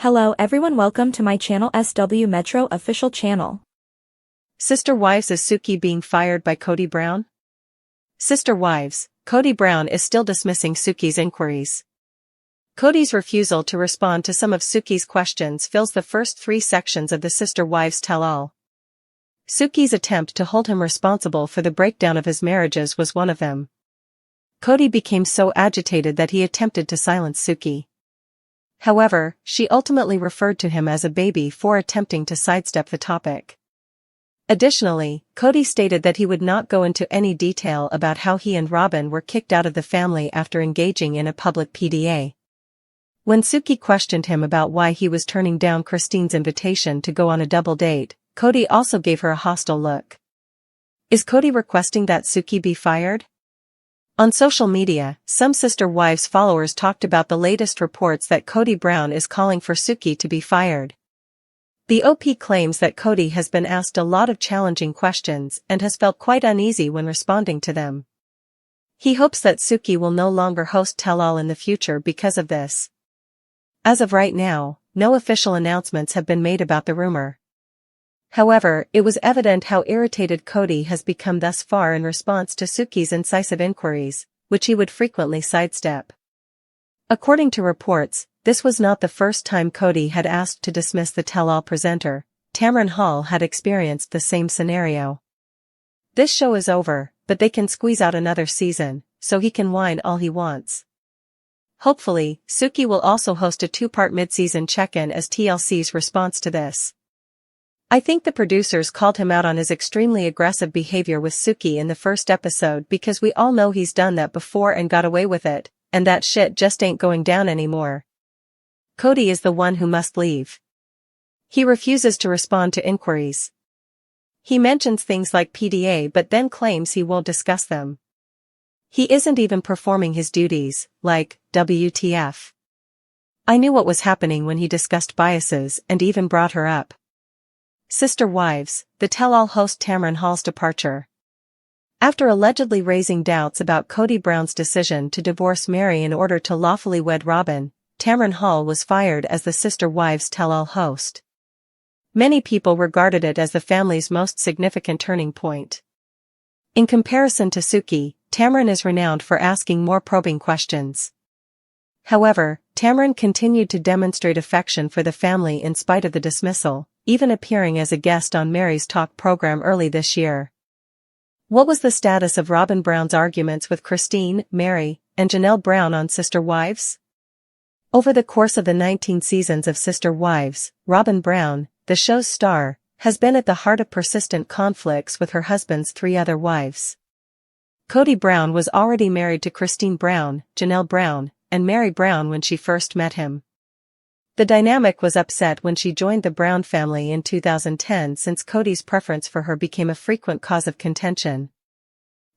Hello everyone, welcome to my channel SW Metro official channel. Sister Wives is Suki being fired by Kody Brown? Sister Wives, Kody Brown is still dismissing Suki's inquiries. Kody's refusal to respond to some of Suki's questions fills the first 3 sections of the Sister Wives tell-all. Suki's attempt to hold him responsible for the breakdown of his marriages was one of them. Kody became so agitated that he attempted to silence Suki. However, she ultimately referred to him as a baby for attempting to sidestep the topic. Additionally, Kody stated that he would not go into any detail about how he and Robyn were kicked out of the family after engaging in a public PDA. When Suki questioned him about why he was turning down Christine's invitation to go on a double date, Kody also gave her a hostile look. Is Kody requesting that Suki be fired? On social media, some Sister Wives followers talked about the latest reports that Kody Brown is calling for Suki to be fired. The OP claims that Kody has been asked a lot of challenging questions and has felt quite uneasy when responding to them. He hopes that Suki will no longer host tell-all in the future because of this. As of right now, no official announcements have been made about the rumor. However, it was evident how irritated Kody has become thus far in response to Suki's incisive inquiries, which he would frequently sidestep. According to reports, this was not the first time Kody had asked to dismiss the tell-all presenter. Tamron Hall had experienced the same scenario. This show is over, but they can squeeze out another season, so he can whine all he wants. Hopefully, Suki will also host a 2-part mid-season check-in as TLC's response to this. I think the producers called him out on his extremely aggressive behavior with Suki in the first episode because we all know he's done that before and got away with it, and that shit just ain't going down anymore. Kody is the one who must leave. He refuses to respond to inquiries. He mentions things like PDA but then claims he won't discuss them. He isn't even performing his duties, like, WTF. I knew what was happening when he discussed biases and even brought her up. Sister Wives, the tell-all host Tamron Hall's departure. After allegedly raising doubts about Kody Brown's decision to divorce Meri in order to lawfully wed Robyn, Tamron Hall was fired as the Sister Wives tell-all host. Many people regarded it as the family's most significant turning point. In comparison to Suki, Tamron is renowned for asking more probing questions. However, Tamron continued to demonstrate affection for the family in spite of the dismissal, even appearing as a guest on Meri's talk program early this year. What was the status of Robyn Brown's arguments with Christine, Meri, and Janelle Brown on Sister Wives? Over the course of the 19 seasons of Sister Wives, Robyn Brown, the show's star, has been at the heart of persistent conflicts with her husband's 3 other wives. Kody Brown was already married to Christine Brown, Janelle Brown, and Meri Brown when she first met him. The dynamic was upset when she joined the Brown family in 2010 since Kody's preference for her became a frequent cause of contention.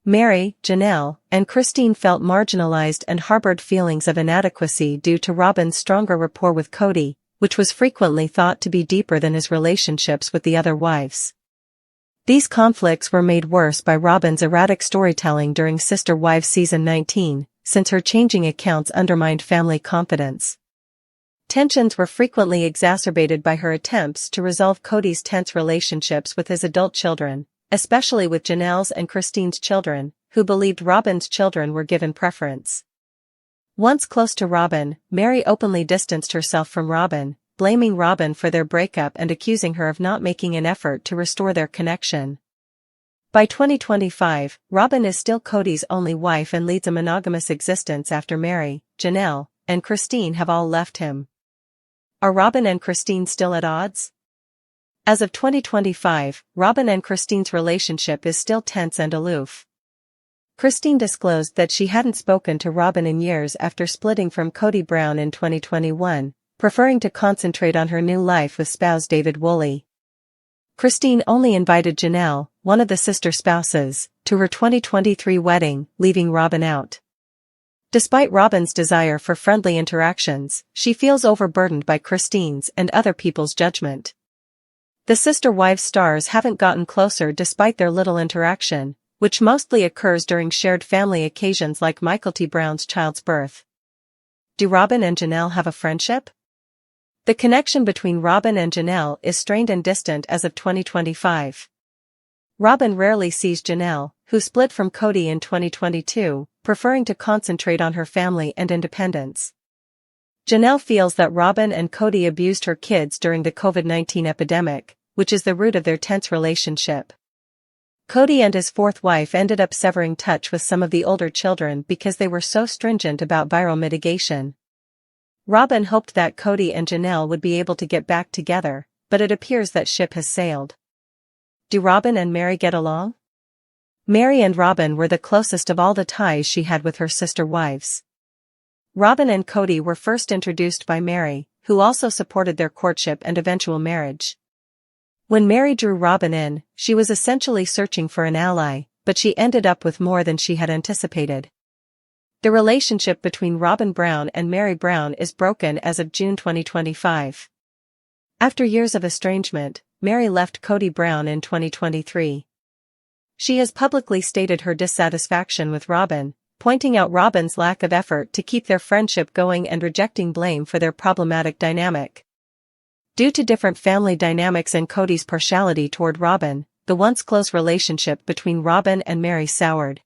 Meri, Janelle, and Christine felt marginalized and harbored feelings of inadequacy due to Robyn's stronger rapport with Kody, which was frequently thought to be deeper than his relationships with the other wives. These conflicts were made worse by Robyn's erratic storytelling during Sister Wives Season 19, since her changing accounts undermined family confidence. Tensions were frequently exacerbated by her attempts to resolve Kody's tense relationships with his adult children, especially with Janelle's and Christine's children, who believed Robyn's children were given preference. Once close to Robyn, Meri openly distanced herself from Robyn, blaming Robyn for their breakup and accusing her of not making an effort to restore their connection. By 2025, Robyn is still Kody's only wife and leads a monogamous existence after Meri, Janelle, and Christine have all left him. Are Robyn and Christine still at odds? As of 2025, Robyn and Christine's relationship is still tense and aloof. Christine disclosed that she hadn't spoken to Robyn in years after splitting from Kody Brown in 2021, preferring to concentrate on her new life with spouse David Woolley. Christine only invited Janelle, one of the sister spouses, to her 2023 wedding, leaving Robyn out. Despite Robyn's desire for friendly interactions, she feels overburdened by Christine's and other people's judgment. The Sister Wives stars haven't gotten closer despite their little interaction, which mostly occurs during shared family occasions like Michael T. Brown's child's birth. Do Robyn and Janelle have a friendship? The connection between Robin and Janelle is strained and distant as of 2025. Robin rarely sees Janelle, who split from Cody in 2022, preferring to concentrate on her family and independence. Janelle feels that Robin and Cody abused her kids during the COVID-19 epidemic, which is the root of their tense relationship. Cody and his fourth wife ended up severing touch with some of the older children because they were so stringent about viral mitigation. Robin hoped that Cody and Janelle would be able to get back together, but it appears that ship has sailed. Do Robin and Mary get along? Mary and Robin were the closest of all the ties she had with her sister wives. Robin and Cody were first introduced by Mary, who also supported their courtship and eventual marriage. When Mary drew Robin in, she was essentially searching for an ally, but she ended up with more than she had anticipated. The relationship between Robin Brown and Mary Brown is broken as of June 2025. After years of estrangement, Mary left Cody Brown in 2023. She has publicly stated her dissatisfaction with Robin, pointing out Robin's lack of effort to keep their friendship going and rejecting blame for their problematic dynamic. Due to different family dynamics and Cody's partiality toward Robin, the once close relationship between Robin and Mary soured.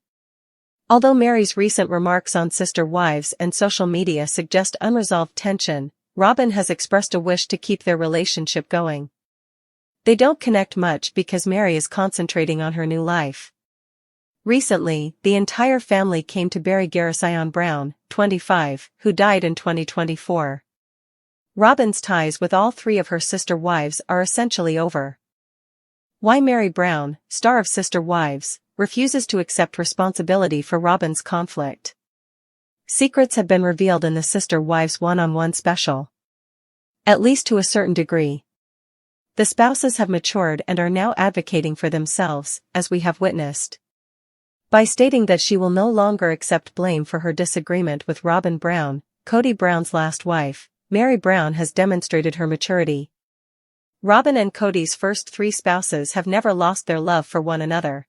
Although Mary's recent remarks on sister wives and social media suggest unresolved tension, Robin has expressed a wish to keep their relationship going. They don't connect much because Mary is concentrating on her new life. Recently, the entire family came to bury Garrison Brown, 25, who died in 2024. Robin's ties with all three of her sister wives are essentially over. Why Mary Brown, star of Sister Wives, refuses to accept responsibility for Robin's conflict. Secrets have been revealed in the Sister Wives one-on-one special. At least to a certain degree. The spouses have matured and are now advocating for themselves, as we have witnessed. By stating that she will no longer accept blame for her disagreement with Robin Brown, Cody Brown's last wife, Mary Brown has demonstrated her maturity. Robin and Cody's first three spouses have never lost their love for one another.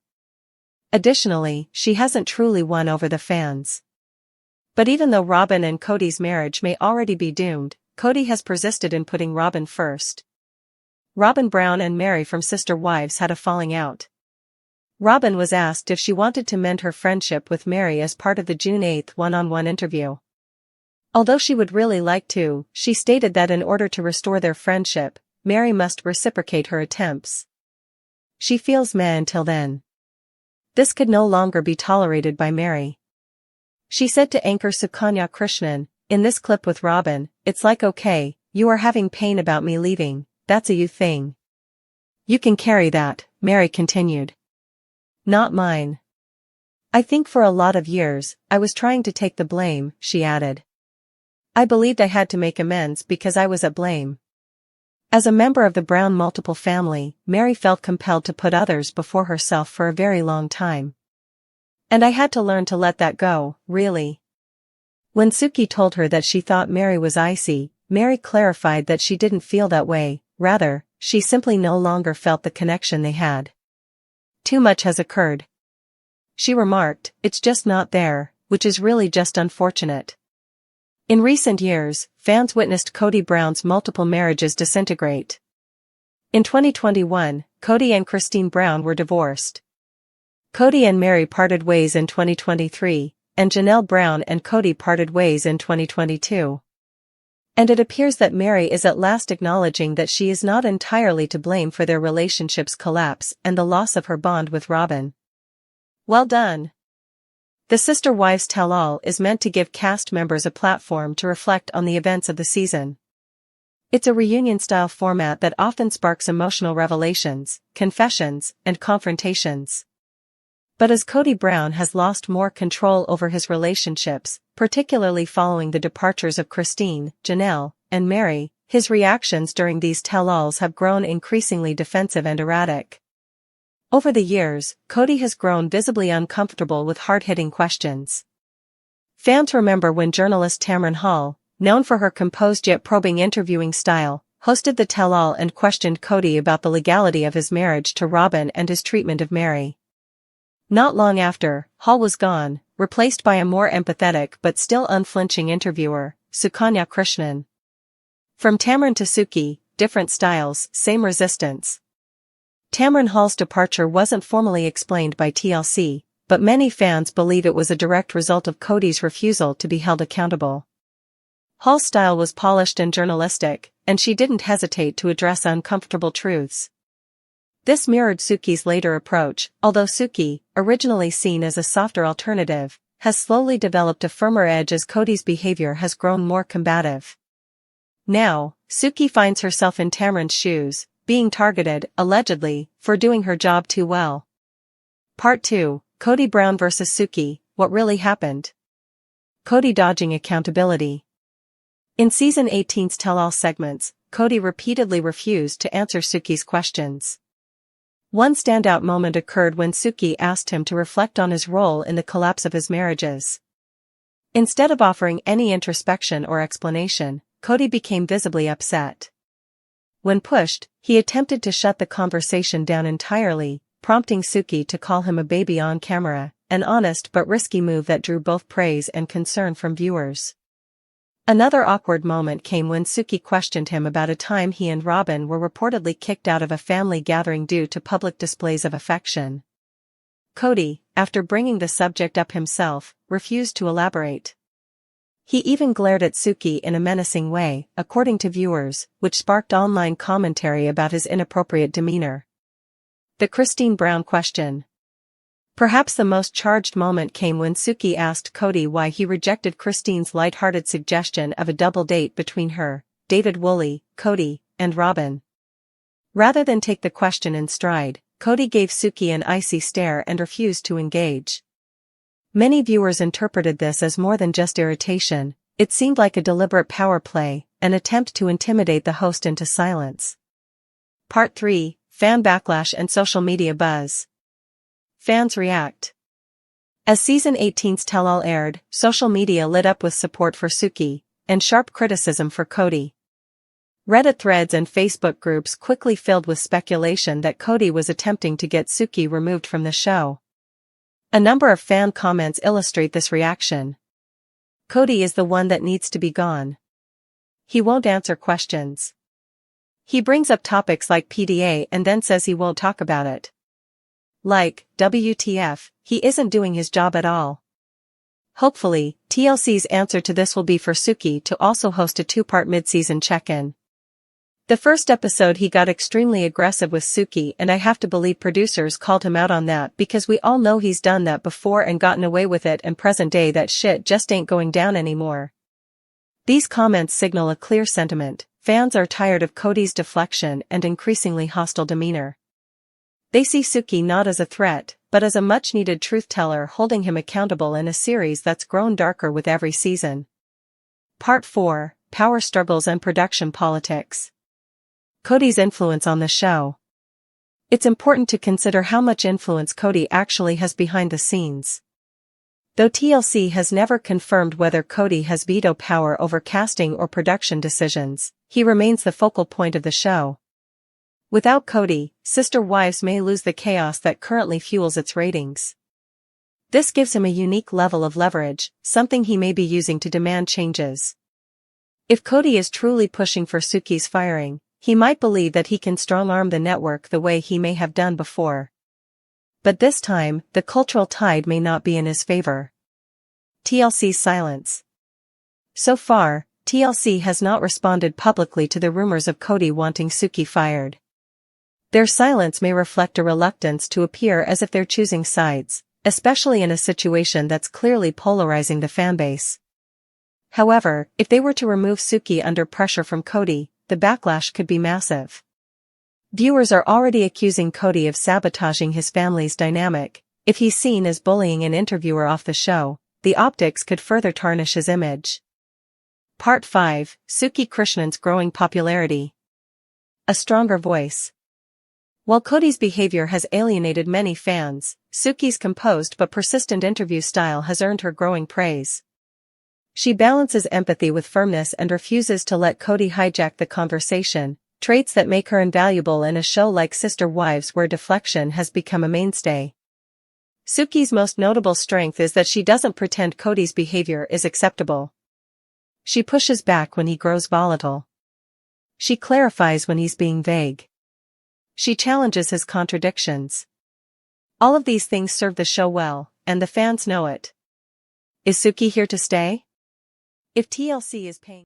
Additionally, she hasn't truly won over the fans. But even though Robin and Cody's marriage may already be doomed, Cody has persisted in putting Robin first. Robin Brown and Mary from Sister Wives had a falling out. Robin was asked if she wanted to mend her friendship with Mary as part of the June 8 one-on-one interview. Although she would really like to, she stated that in order to restore their friendship, Mary must reciprocate her attempts. She feels meh until then. This could no longer be tolerated by Mary. She said to anchor Sukanya Krishnan, in this clip with Robin, "It's like okay, you are having pain about me leaving, that's a you thing. You can carry that," Mary continued. "Not mine. I think for a lot of years, I was trying to take the blame," she added. "I believed I had to make amends because I was at blame." As a member of the Brown multiple family, Mary felt compelled to put others before herself for a very long time. "And I had to learn to let that go, really." When Suki told her that she thought Mary was icy, Mary clarified that she didn't feel that way, rather, she simply no longer felt the connection they had. "Too much has occurred," she remarked, "it's just not there, which is really just unfortunate." In recent years, fans witnessed Cody Brown's multiple marriages disintegrate. In 2021, Cody and Christine Brown were divorced. Cody and Mary parted ways in 2023, and Janelle Brown and Cody parted ways in 2022. And it appears that Mary is at last acknowledging that she is not entirely to blame for their relationship's collapse and the loss of her bond with Robin. Well done. The Sister Wives Tell-All is meant to give cast members a platform to reflect on the events of the season. It's a reunion-style format that often sparks emotional revelations, confessions, and confrontations. But as Cody Brown has lost more control over his relationships, particularly following the departures of Christine, Janelle, and Mary, his reactions during these tell-alls have grown increasingly defensive and erratic. Over the years, Cody has grown visibly uncomfortable with hard-hitting questions. Fans remember when journalist Tamron Hall, known for her composed yet probing interviewing style, hosted the tell-all and questioned Cody about the legality of his marriage to Robin and his treatment of Mary. Not long after, Hall was gone, replaced by a more empathetic but still unflinching interviewer, Sukanya Krishnan. From Tamron to Suki, different styles, same resistance. Tamron Hall's departure wasn't formally explained by TLC, but many fans believe it was a direct result of Cody's refusal to be held accountable. Hall's style was polished and journalistic, and she didn't hesitate to address uncomfortable truths. This mirrored Suki's later approach, although Suki, originally seen as a softer alternative, has slowly developed a firmer edge as Cody's behavior has grown more combative. Now, Suki finds herself in Tamron's shoes, being targeted, allegedly, for doing her job too well. Part 2, Cody Brown vs. Suki, What Really Happened? Cody dodging accountability. In Season 18's Tell-All segments, Cody repeatedly refused to answer Suki's questions. One standout moment occurred when Suki asked him to reflect on his role in the collapse of his marriages. Instead of offering any introspection or explanation, Cody became visibly upset. When pushed, he attempted to shut the conversation down entirely, prompting Suki to call him a baby on camera, an honest but risky move that drew both praise and concern from viewers. Another awkward moment came when Suki questioned him about a time he and Robin were reportedly kicked out of a family gathering due to public displays of affection. Cody, after bringing the subject up himself, refused to elaborate. He even glared at Suki in a menacing way, according to viewers, which sparked online commentary about his inappropriate demeanor. The Christine Brown question. Perhaps the most charged moment came when Suki asked Cody why he rejected Christine's light-hearted suggestion of a double date between her, David Woolley, Cody, and Robin. Rather than take the question in stride, Cody gave Suki an icy stare and refused to engage. Many viewers interpreted this as more than just irritation. It seemed like a deliberate power play, an attempt to intimidate the host into silence. Part 3, Fan Backlash and Social Media Buzz. Fans react. As Season 18's Tell-All aired, social media lit up with support for Suki, and sharp criticism for Cody. Reddit threads and Facebook groups quickly filled with speculation that Cody was attempting to get Suki removed from the show. A number of fan comments illustrate this reaction. Cody is the one that needs to be gone. He won't answer questions. He brings up topics like PDA and then says he won't talk about it. Like, WTF, he isn't doing his job at all. Hopefully, TLC's answer to this will be for Suki to also host a 2-part mid-season check-in. The first episode he got extremely aggressive with Suki, and I have to believe producers called him out on that because we all know he's done that before and gotten away with it, and present day that shit just ain't going down anymore. These comments signal a clear sentiment: fans are tired of Cody's deflection and increasingly hostile demeanor. They see Suki not as a threat, but as a much-needed truth-teller holding him accountable in a series that's grown darker with every season. Part 4, Power Struggles and Production Politics. Cody's influence on the show. It's important to consider how much influence Cody actually has behind the scenes. Though TLC has never confirmed whether Cody has veto power over casting or production decisions, he remains the focal point of the show. Without Cody, Sister Wives may lose the chaos that currently fuels its ratings. This gives him a unique level of leverage, something he may be using to demand changes. If Cody is truly pushing for Suki's firing, he might believe that he can strong-arm the network the way he may have done before. But this time, the cultural tide may not be in his favor. TLC's silence. So far, TLC has not responded publicly to the rumors of Cody wanting Suki fired. Their silence may reflect a reluctance to appear as if they're choosing sides, especially in a situation that's clearly polarizing the fanbase. However, if they were to remove Suki under pressure from Cody, the backlash could be massive. Viewers are already accusing Cody of sabotaging his family's dynamic. If he's seen as bullying an interviewer off the show, the optics could further tarnish his image. Part 5, Suki Krishnan's growing popularity. A stronger voice. While Cody's behavior has alienated many fans, Suki's composed but persistent interview style has earned her growing praise. She balances empathy with firmness and refuses to let Cody hijack the conversation, traits that make her invaluable in a show like Sister Wives where deflection has become a mainstay. Suki's most notable strength is that she doesn't pretend Cody's behavior is acceptable. She pushes back when he grows volatile. She clarifies when he's being vague. She challenges his contradictions. All of these things serve the show well, and the fans know it. Is Suki here to stay? If TLC is paying